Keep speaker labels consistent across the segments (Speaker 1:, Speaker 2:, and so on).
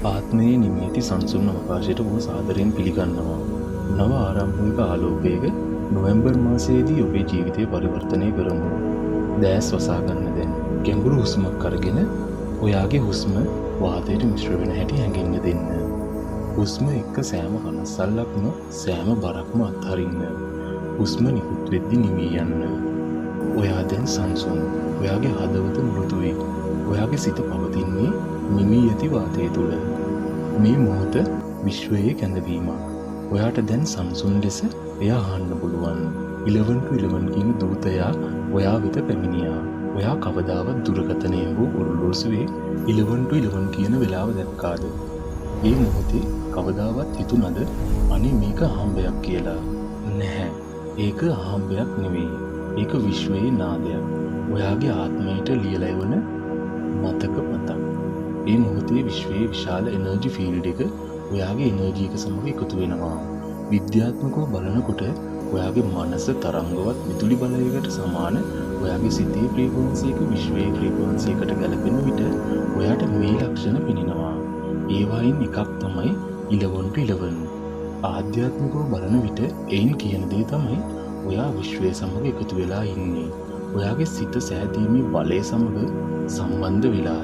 Speaker 1: ආත්මයේ නිමේති සංසුන් අවකාශයට ඔබ සාදරයෙන් පිළිගන්නවා. නව ආරම්භක ආලෝකයක නොවැම්බර් මාසයේදී ඔබේ ජීවිතය පරිවර්තනය කරමු. දැස් වසා ගන්න දැන්. ගැඹුරු හුස්මක් අරගෙන ඔයාගේ හුස්ම වාතයට මිශ්‍ර වෙන හැටි හැඟෙන්න දෙන්න. හුස්ම එක්ක සෑම කනස්සල්ලක්ම සෑම බරක්ම අත්හරින්න. හුස්ම නිකුත් වෙද්දී නිමී යන්න. ඔයා දැන් සංසුන්. ඔයාගේ හදවත මෘදුයි. ඔයාගේ සිත පවතින්නේ නිමී ඇති වාතය තුළ. මේ මොහොත විශ්වයේ කැඳවීමක්. ඔයාට දැන් සංසුන් ලෙස එය අහන්න පුළුවන්. 11-11 කියන දූතයා ඔයා වෙත පැමිණියා. ඔයා කවදාවත් දුරකථනයේ හෝ ඔරලෝසුවේ 11-11 කියන වෙලාව දැක්කාද? මේ මොහොතේ කවදාවත් හිතුණද අනේ මේක අහම්බයක් කියලා? නැහැ. ඒක අහම්බයක් නෙවෙයි. ඒක විශ්වයේ නාදයක්. ඔයාගේ ආත්මයට ලියලා එවන මතක පතක්. මේ මොහොතේ විශ්වයේ විශාල එනර්ජි ෆීල්ඩ් එක ඔයාගේ එනර්ජි එක සමග එකතු වෙනවා. විද්‍යාත්මකව බලනකොට ඔයාගේ මනස තරංගවත් විදුලි බලයකට සමාන ඔයාගේ සිතේ ෆ්‍රීකවන්සි එක විශ්වයේ ෆ්‍රීකවන්සි එකට ගැලපෙන විට ඔයාට මේ ලක්ෂණ පෙනෙනවා. ඒ වයින් එකක් තමයි 11-11. ආධ්‍යාත්මිකව බලන විට එයින් කියන දේ තමයි ඔයා විශ්වය සමග එකතු වෙලා ඉන්නේ. ඔයාගේ සිත සෑදීමේ බලය සමග සම්බන්ධ වෙලා.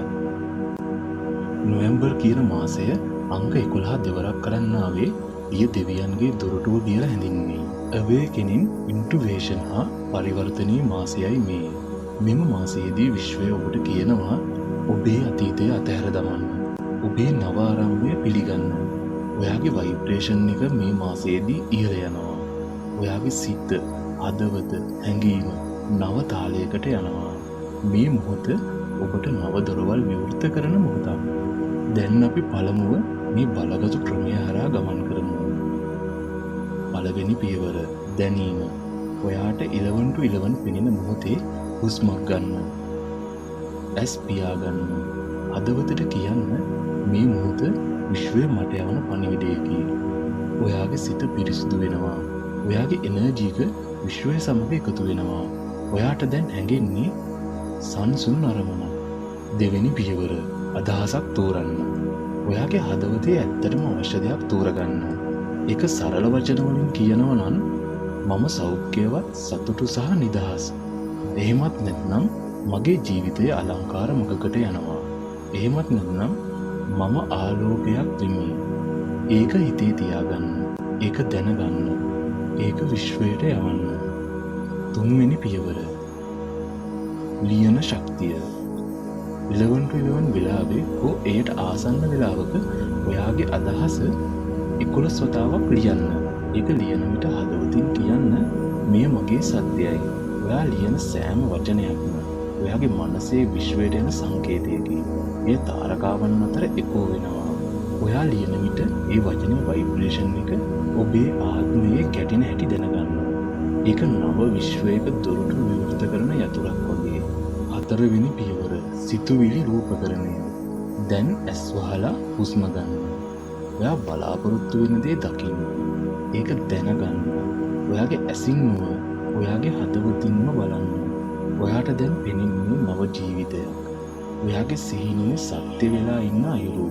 Speaker 1: නොවැම්බර් කියන මාසය අංක 11 දෙවරක් කරන්න ආවේ ඊය දෙවියන්ගේ දොරටුව කියලා හැඳින්වෙන්නේ. අවේකෙනින් ඉන්ටුවේෂන් හා පරිවර්තනීය මාසයයි මේ. මෙම මාසයේදී විශ්වය ඔබට කියනවා ඔබේ අතීතය අතහැර දමන්න. ඔබේ නව ආරම්භය පිළිගන්න. ඔයාගේ වයිබ්‍රේෂන් එක මේ මාසයේදී ඉහළ යනවා. ඔයාගේ සිත, හදවත, හැඟීම නව තාලයකට යනවා. මේ මොහොත ඔබට නව දොරවල් විවෘත කරන මොහොතක්. දැන් අපි පළමුව මේ බලගතු ක්‍රමය හරහා ගමන් කරමු. පළවෙනි පියවර දැනීම. ඔයාට 11-11 පෙනෙන මොහොතේ හුස්මක් ගන්න. ඇස් පියාගන්න. හදවතට කියන්න මේ මොහොත විශ්වය මට යවන පණිවිඩයකි. ඔයාගේ සිත පිරිසිදු වෙනවා. ඔයාගේ එනර්ජි එක විශ්වය සමග එකතු වෙනවා. ඔයාට දැන් හැඟෙන්නේ සංසුන් අරමුණ. දෙවෙනි පියවර අදහසක් තෝරන්න. ඔයාගේ හදවතේ ඇත්තටම අවශ්‍ය දෙයක් තෝරගන්න. ඒක සරල වචන වලින් කියනවා නම් මම සෞඛ්‍යවත්, සතුටු සහ නිදහස්. එහෙමත් නැත්නම් මගේ ජීවිතය අලංකාර මුඛකට යනවා. එහෙමත් නැත්නම් මම ආලෝකයක් වෙමි. ඒක හිතේ තියාගන්න. ඒක දැනගන්න. ඒක විශ්වයට යවන්න. තුන්වෙනි පියවර ලියන ශක්තිය. 11-11 වෙලාවේ හෝ එයට ආසන්න වෙලාවක ඔයාගේ අදහස 11 වතාවක් ලියන්න. ඒක ලියන විට හදවතින් කියන්න මේ මගේ සත්‍යයයි. ඔයා ලියන සෑම වචනයක්ම ඔයාගේ මනසේ විශ්වයට යන සංකේතයකි. ඒ තාරකාවන් අතර එකෝ වෙනවා. ඔයා ලියන විට ඒ වචනේ වයිබ්‍රේෂන් එක ඔබේ ආත්මයේ ගැටෙන හැටි දැනගන්න. ඒක නව විශ්වයක දොරටු විවෘත කරන යතුරක් වගේ. හතරවෙනි පියවර සිතුවිලි රූපකරණය. දැන් ඇස් වහලා හුස්ම ගන්න. ඔයා බලාපොරොත්තු වෙන දේ දකින්න. ඒක දැනගන්න. ඔයාගේ ඇසින් නොව ඔයාගේ හදවතින්ම බලන්න. ඔයාට දැන් පෙනෙන්නේ නව ජීවිතයක්. ඔයාගේ සිහිනයේ සත්‍ය වෙලා ඉන්න අයුරු.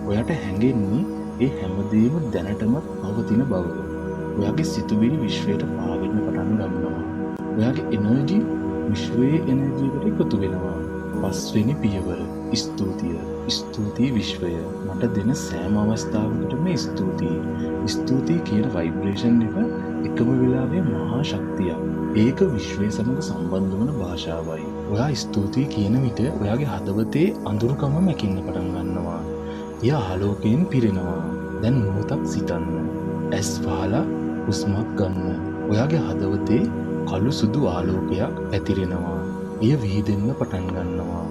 Speaker 1: ඔයාට හැඟෙන්නේ ඒ හැමදේම දැනටමත් පවතින බව. ඔයාගේ සිතුවිලි විශ්වයට පාවෙන්න පටන් ගන්නවා. ඔයාගේ එනර්ජි විශ්වයේ එනර්ජි එකට එකතු වෙනවා. පස්වෙනි පියවර ස්තුතිය. ස්තුතියි විශ්වය. මට දෙන සෑම අවස්ථාවකටම ස්තුතියි. ස්තුතියි කියන වයිබ්‍රේෂන් එක එකම වෙලාවේ මහා ශක්තියක්. ඒක විශ්වය සමග සම්බන්ධ වන භාෂාවයි. ඔයා ස්තුතියි කියන විට ඔයාගේ හදවතේ අඳුරුකම මැකෙන්න පටන් ගන්නවා. එය ආලෝකයෙන් පිරෙනවා. දැන් මොහොතක් සිතන්න. ඇස් වහලා හුස්මක් ගන්න. ඔයාගේ හදවතේ කළු සුදු ආලෝකයක් පැතිරෙනවා. එය විහිදෙන්න පටන් ගන්නවා.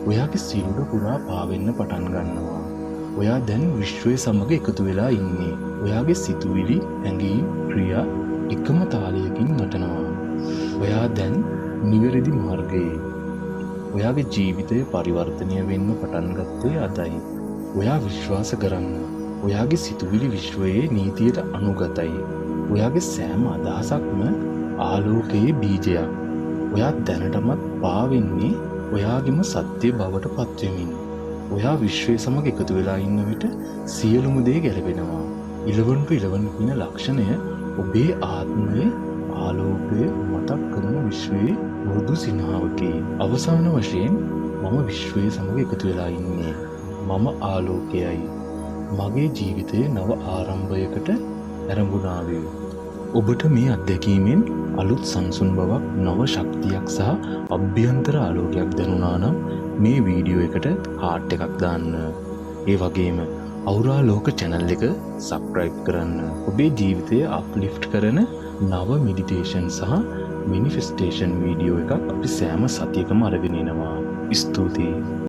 Speaker 1: ඔයාගේ සිරුර පුරා පාවෙන්න පටන් ගන්නවා. ඔයා දැන් විශ්වය සමග එකතු වෙලා ඉන්නේ. ඔයාගේ සිතුවිලි, හැඟීම්, ක්‍රියා එකම තාලයකින් නටනවා. ඔයා දැන් නිවැරදි මාර්ගයේ. ඔයාගේ ජීවිතය පරිවර්තනය වෙන්න පටන් ගත්තේ අදයි. ඔයා විශ්වාස කරන්න. ඔයාගේ සිතුවිලි විශ්වයේ නීතියට අනුගතයි. ඔයාගේ සෑම අදහසක්ම ආලෝකයේ බීජයක්. ඔයා දැනටමත් පාවෙන්නේ ඔයාගේම සත්‍ය බවට පත්වෙමින්. ඔයා විශ්වය සමග එකතු වෙලා ඉන්න විට සියලුම දේ ගැලපෙනවා. 11 කියන ලක්ෂණය ඔබේ ආත්මයේ ආලෝකය මතක් කරන විශ්වයේ මෘදු සිනහවකි. අවසාන වශයෙන් මම විශ්වය සමග එකතු වෙලා ඉන්නේ. මම ආලෝකයයි. මගේ ජීවිතයේ නව ආරම්භයකට ඇරඹුණා වේ. ඔබට මේ අත්දැකීමෙන් අලුත් සංසුන් බවක්, නව ශක්තියක් සහ අභ්‍යන්තර ආලෝකයක් දැනුණා නම් මේ වීඩියෝ එකට හાર્ට් එකක් දාන්න. ඒ වගේම අවුරා ලෝක channel එක subscribe කරන්න. ඔබේ ජීවිතය uplift කරන නව meditation සහ manifestation වීඩියෝ එකක් අපි සෑම සතියකම අරගෙන එනවා. ස්තුතියි.